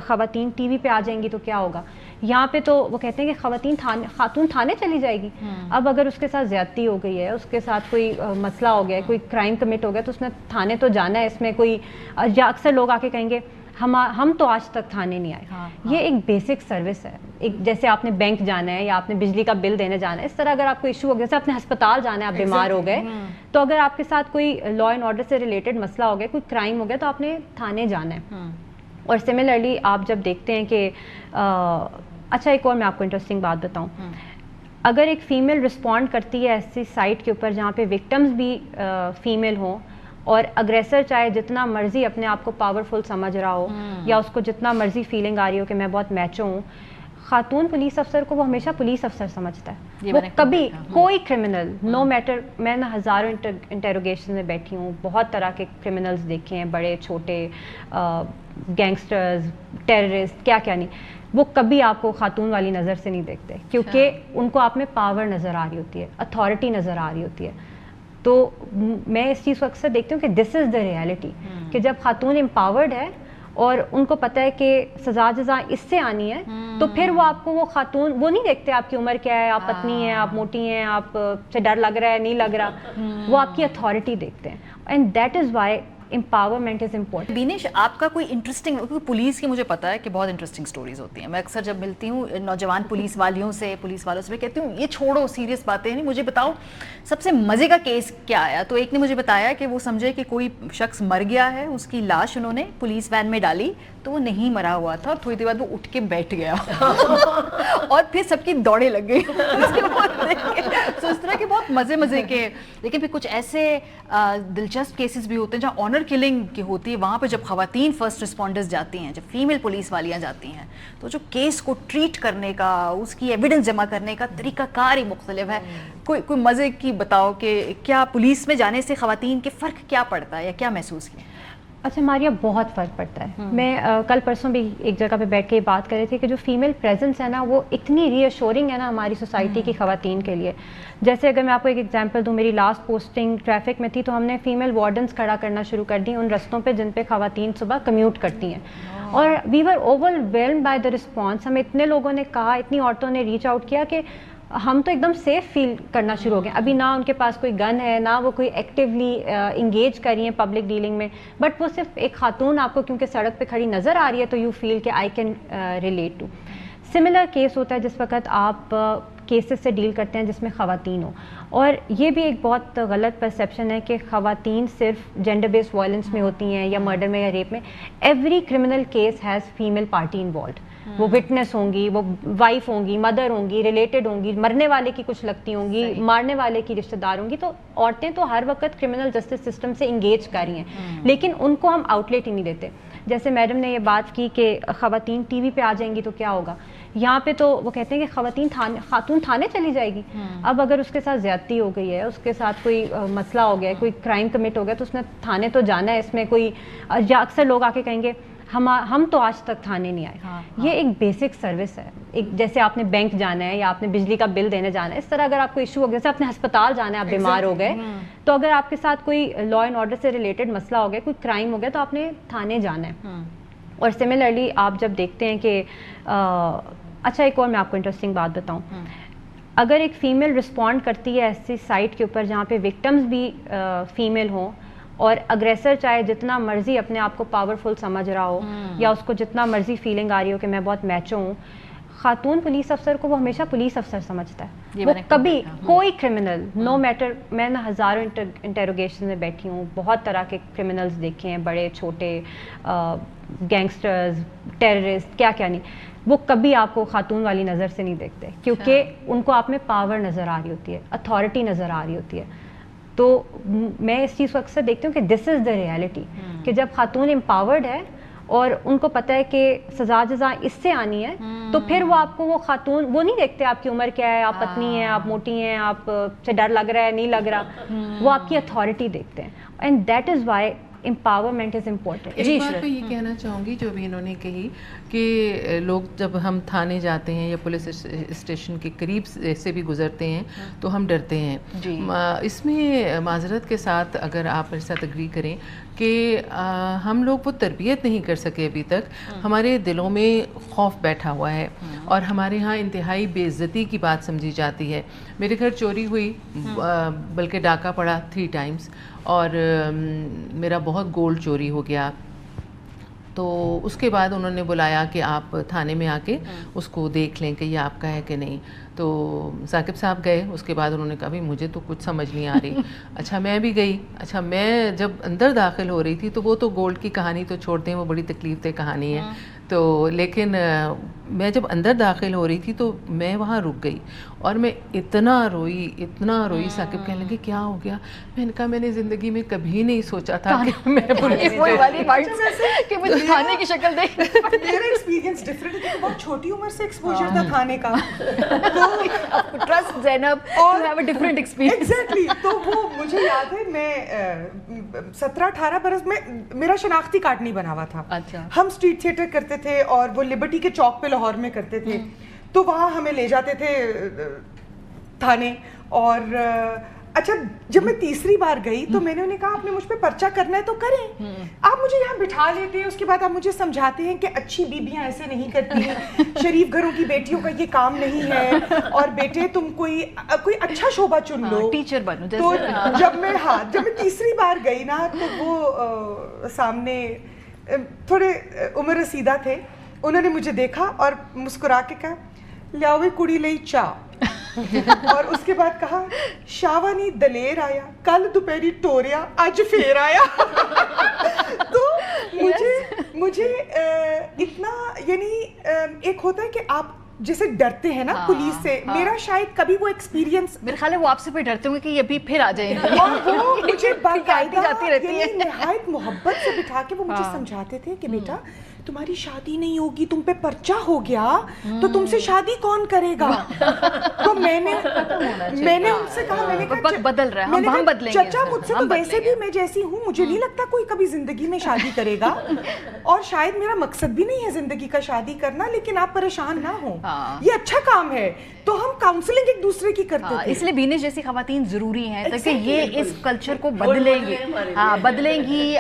خواتین T V پہ آ جائیں گی تو کیا ہوگا. یہاں پہ تو وہ کہتے ہیں کہ خاتون تھانے چلی جائے گی. اب اگر اس کے ساتھ زیادتی ہو گئی ہے, اس کے ساتھ کوئی مسئلہ ہو گیا ہے, کوئی کرائم کمٹ ہو گیا, تو اس نے تھانے تو جانا ہے. اس میں کوئی یا اکثر لوگ آ کے کہیں گے ہم تو آج تک تھانے نہیں آئے. یہ ایک بیسک سروس ہے. ایک جیسے آپ نے بینک جانا ہے یا آپ نے بجلی کا بل دینے جانا ہے, اس طرح اگر آپ کو ایشو ہو گیا, جیسے آپ نے ہسپتال جانا ہے, آپ بیمار ہو گئے, تو اگر آپ کے ساتھ کوئی لا اینڈ آرڈر سے ریلیٹڈ مسئلہ ہو گیا, کوئی کرائم ہو گیا, تو آپ نے تھانے جانا ہے. اور سملرلی آپ جب دیکھتے ہیں کہ اچھا ایک اور میں آپ کو انٹرسٹنگ بات بتاؤں, اگر ایک فیمیل رسپونڈ کرتی ہے ایسی سائٹ کے اوپر جہاں پہ وکٹمز بھی فیمیل ہوں, اور اگریسر چاہے جتنا مرضی اپنے آپ کو پاورفل سمجھ رہا ہو یا اس کو جتنا مرضی فیلنگ آ رہی ہو کہ میں بہت میچو ہوں, خاتون پولیس افسر کو وہ ہمیشہ پولیس افسر سمجھتا ہے. وہ کبھی کوئی کرمنل نو میٹر, میں نے ہزاروں انٹروگیشن میں بیٹھی ہوں, بہت طرح کے کرمنلز دیکھے ہیں, بڑے چھوٹے, گینگسٹرز, ٹیررسٹ, کیا کیا نہیں, وہ کبھی آپ کو خاتون والی نظر سے نہیں دیکھتے, کیونکہ ان کو آپ میں پاور نظر آ رہی ہوتی ہے, اتھارٹی نظر آ رہی ہوتی ہے. تو میں اس چیز کو اکثر دیکھتی ہوں کہ دس از دا ریالٹی, کہ جب خاتون امپاورڈ ہے اور ان کو پتہ ہے کہ سزا جزا اس سے آنی ہے, تو پھر وہ آپ کو وہ خاتون وہ نہیں دیکھتے آپ کی عمر کیا ہے, آپ پتلی ہیں, آپ موٹی ہیں, آپ سے ڈر لگ رہا ہے نہیں لگ رہا, وہ آپ کی اتھارٹی دیکھتے ہیں. And that is why empowerment is important. Binish, آپ کا کوئی انٹرسٹنگ, کیونکہ پولیس کی مجھے پتا ہے کہ بہت انٹرسٹنگ سٹوریز ہوتی ہیں. میں اکثر جب ملتی ہوں نوجوان پولیس والوں سے میں کہتی ہوں یہ چھوڑو سیریس باتیں نہیں, مجھے بتاؤ سب سے مزے کا کیس کیا آیا. تو ایک نے مجھے بتایا کہ وہ سمجھے کہ کوئی شخص مر گیا ہے, اس کی لاش انہوں نے پولیس وین میں ڈالی, تو وہ نہیں مرا ہوا تھا, اور تھوڑی دیر بعد وہ اٹھ کے بیٹھ گیا اور پھر سب کی دوڑیں لگ گئی. تو اس طرح کے بہت مزے کے, لیکن پھر کچھ ایسے دلچسپ کیسز بھی ہوتے ہیں جہاں آنر کلنگ کی ہوتی ہے. وہاں پہ جب خواتین فرسٹ رسپونڈرز جاتی ہیں, جب فیمیل پولیس والیاں جاتی ہیں, تو جو کیس کو ٹریٹ کرنے کا, اس کی ایویڈنس جمع کرنے کا طریقہ کار ہی مختلف ہے. کوئی مزے کی بتاؤ کہ کیا پولیس میں جانے سے خواتین کے فرق کیا پڑتا ہے یا کیا محسوس کیا؟ اچھا ماریا, بہت فرق پڑتا ہے. میں کل پرسوں بھی ایک جگہ پہ بیٹھ کے بات کر رہے تھے کہ جو فیمیل پریزنس ہے نا, وہ اتنی ری ایشورنگ ہے نا ہماری سوسائٹی کی خواتین کے لیے. جیسے اگر میں آپ کو ایک ایگزامپل دوں, میری لاسٹ پوسٹنگ ٹریفک میں تھی, تو ہم نے فیمیل وارڈنس کھڑا کرنا شروع کر دی ان رستوں پہ جن پہ خواتین صبح کمیوٹ کرتی ہیں, اور we were overwhelmed by the response. ہمیں اتنے لوگوں نے کہا, اتنی عورتوں نے ریچ آؤٹ کیا کہ ہم تو ایک دم سیف فیل کرنا شروع ہو گئے. ابھی نہ ان کے پاس کوئی گن ہے, نہ وہ کوئی ایکٹیولی انگیج کر رہی ہیں پبلک ڈیلنگ میں, بٹ وہ صرف ایک خاتون آپ کو کیونکہ سڑک پہ کھڑی نظر آ رہی ہے, تو یو فیل کہ I can relate to. Similar case ہوتا ہے جس وقت آپ کیسز سے ڈیل کرتے ہیں جس میں خواتین ہوں, اور یہ بھی ایک بہت غلط پرسیپشن ہے کہ خواتین صرف جینڈر بیسڈ وائلنس میں ہوتی ہیں یا مرڈر میں یا ریپ میں. Every criminal case has female party involved. وہ وٹنس ہوں گی, وہ وائف ہوں گی, مدر ہوں گی, ریلیٹڈ ہوں گی, مرنے والے کی کچھ لگتی ہوں گی, مارنے والے کی رشتہ دار ہوں گی. تو عورتیں تو ہر وقت کرمنل جسٹس سسٹم سے انگیج کر رہی ہیں, لیکن ان کو ہم آؤٹ لیٹ ہی نہیں دیتے. جیسے میڈم نے یہ بات کی کہ خواتین ٹی وی پہ آ جائیں گی تو کیا ہوگا, یہاں پہ تو وہ کہتے ہیں کہ خاتون تھانے چلی جائے گی. اب اگر اس کے ساتھ زیادتی ہو گئی ہے, اس کے ساتھ کوئی مسئلہ ہو گیا ہے, کوئی کرائم کمٹ ہو گیا, تو اس نے تھانے تو جانا ہے. اس میں کوئی یا اکثر لوگ آ کے کہیں گے ہم تو آج تک تھانے نہیں آئے. یہ ایک بیسک سروس ہے. ایک جیسے آپ نے بینک جانا ہے یا آپ نے بجلی کا بل دینے جانا ہے, اس طرح اگر آپ کو ایشو ہو گیا, جیسے آپ نے ہسپتال جانا ہے, آپ بیمار ہو گئے, تو اگر آپ کے ساتھ کوئی لا اینڈ آرڈر سے ریلیٹڈ مسئلہ ہو گیا, کوئی کرائم ہو گیا, تو آپ نے تھانے جانا ہے. اور سملرلی آپ جب دیکھتے ہیں کہ اچھا ایک اور میں آپ کو انٹرسٹنگ بات بتاؤں, اگر ایک فیمیل رسپونڈ کرتی ہے ایسی سائٹ کے اوپر جہاں پہ وکٹمز بھی فیمیل ہوں, اور اگریسر چاہے جتنا مرضی اپنے آپ کو پاورفل سمجھ رہا ہو یا اس کو جتنا مرضی فیلنگ آ رہی ہو کہ میں بہت میچو ہوں, خاتون پولیس افسر کو وہ ہمیشہ پولیس افسر سمجھتا ہے. وہ کبھی کوئی کرمنل نو میٹر, میں نے ہزاروں انٹروگیشن میں بیٹھی ہوں, بہت طرح کے کرمنلز دیکھے ہیں, بڑے چھوٹے, گینگسٹرز, ٹیررسٹ, کیا کیا نہیں, وہ کبھی آپ کو خاتون والی نظر سے نہیں دیکھتے, کیونکہ ان کو آپ میں پاور نظر آ رہی ہوتی ہے, اتھارٹی نظر آ رہی ہوتی ہے. تو میں اس چیز کو اکثر دیکھتی ہوں کہ دس از دا ریالٹی, کہ جب خاتون امپاورڈ ہے اور ان کو پتہ ہے کہ سزا جزا اس سے آنی ہے, تو پھر وہ آپ کو وہ خاتون وہ نہیں دیکھتے آپ کی عمر کیا ہے, آپ پتلی ہیں, آپ موٹی ہیں, آپ سے ڈر لگ رہا ہے نہیں لگ رہا, وہ آپ کی اتھارٹی دیکھتے ہیں. And that is why empowerment is important. ایک بات میں یہ کہنا چاہوں گی جو بھی انہوں نے کہی کہ لوگ جب ہم تھانے جاتے ہیں یا پولیس اسٹیشن کے قریب سے بھی گزرتے ہیں تو ہم ڈرتے ہیں. اس میں معذرت کے ساتھ اگر آپ میرے ساتھ اگری کریں کہ ہم لوگ وہ تربیت نہیں کر سکے ابھی تک, ہمارے دلوں میں خوف بیٹھا ہوا ہے اور ہمارے ہاں انتہائی بے عزتی کی بات سمجھی جاتی ہے. میرے گھر چوری ہوئی, بلکہ ڈاکہ پڑا 3 times, اور میرا بہت گولڈ چوری ہو گیا. تو اس کے بعد انہوں نے بلایا کہ آپ تھانے میں آ کے اس کو دیکھ لیں کہ یہ آپ کا ہے کہ نہیں. تو ثاقب صاحب گئے, اس کے بعد انہوں نے کہا بھائی مجھے تو کچھ سمجھ نہیں آ رہی. اچھا میں بھی گئی. اچھا میں جب اندر داخل ہو رہی تھی تو وہ تو گولڈ کی کہانی تو چھوڑتے ہیں, وہ بڑی تکلیف دہ کہانی ہے. تو لیکن میں جب اندر داخل ہو رہی تھی تو میں وہاں رک گئی اور میں اتنا روئی. ثاقب کہنے لگے کیا ہو گیا؟ میں نے کہا میں نے زندگی میں کبھی نہیں سوچا تھا کہ میں کہ مجھے تھانے کی شکل دیکھ. میرا ایکسپیرینس ڈفرینٹ ہے, بہت چھوٹی عمر سے ایکسپوجر تھا تھانے کا. Trust Zainab to have a different experience. Exactly. تو وہ مجھے یاد ہے میں 17-18 برس میں میرا شناختی کارڈ نہیں بنا ہوا تھا. ہم اسٹریٹ تھیٹر کرتے تھے اور وہ لبرٹی کے چوک پہ لاہور میں کرتے تھے, تو وہاں ہمیں لے جاتے تھے تھانے. اور اچھا جب میں تیسری بار گئی تو میں نے انہیں کہا آپ نے مجھ پہ پرچہ کرنا ہے تو کریں, آپ مجھے یہاں بٹھا لیتے ہیں, اس کے بعد آپ مجھے سمجھاتے ہیں کہ اچھی بیویاں ایسے نہیں کرتی, شریف گھروں کی بیٹیوں کا یہ کام نہیں ہے, اور بیٹے تم کوئی اچھا شعبہ چن لو, ٹیچر بنو. تو جب میں تیسری بار گئی نا تو وہ سامنے تھوڑے عمر رسیدہ تھے, انہوں نے مجھے دیکھا اور مسکرا کے کہا لیاوے کڑی لئی چاہ, اور اس کے بعد کہا شاوا نہیں دلیر آیا, کل دوپہری ٹوریا آج پھر آیا. تو مجھے اتنا یعنی ایک ہوتا ہے کہ آپ جیسے ڈرتے ہیں نا پولیس سے, میرا شاید کبھی وہ ایکسپیرینس, میرے خیال ہے وہ آپ سے پہ ڈرتے ہوں گے کہ یہ ابھی پھر آ جائیں گے, اور وہ مجھے باقاعدہ جاتی رہتی ہے نہایت محبت سے بٹھا کے وہ مجھے سمجھاتے تھے کہ بیٹا تمہاری شادی نہیں ہوگی, تم پہ پرچہ ہو گیا تو تم سے شادی کون کرے گا. تو میں نے ان سے کہا, میں نے کہا بدل رہا ہے, ہم بدلیں گے چچا مجھ سے تو ویسے بھی میں جیسی ہوں, مجھے نہیں لگتا کوئی کبھی زندگی میں شادی کرے گا, اور شاید میرا مقصد بھی نہیں ہے زندگی کا شادی کرنا, لیکن آپ پریشان نہ ہوں, یہ اچھا کام ہے. تو ہم کاؤنسلنگ ایک دوسرے کی کرتے تھے. اس لیے بینش جیسی خواتین ضروری ہیں تاکہ یہ اس کلچر کو بدلیں گی.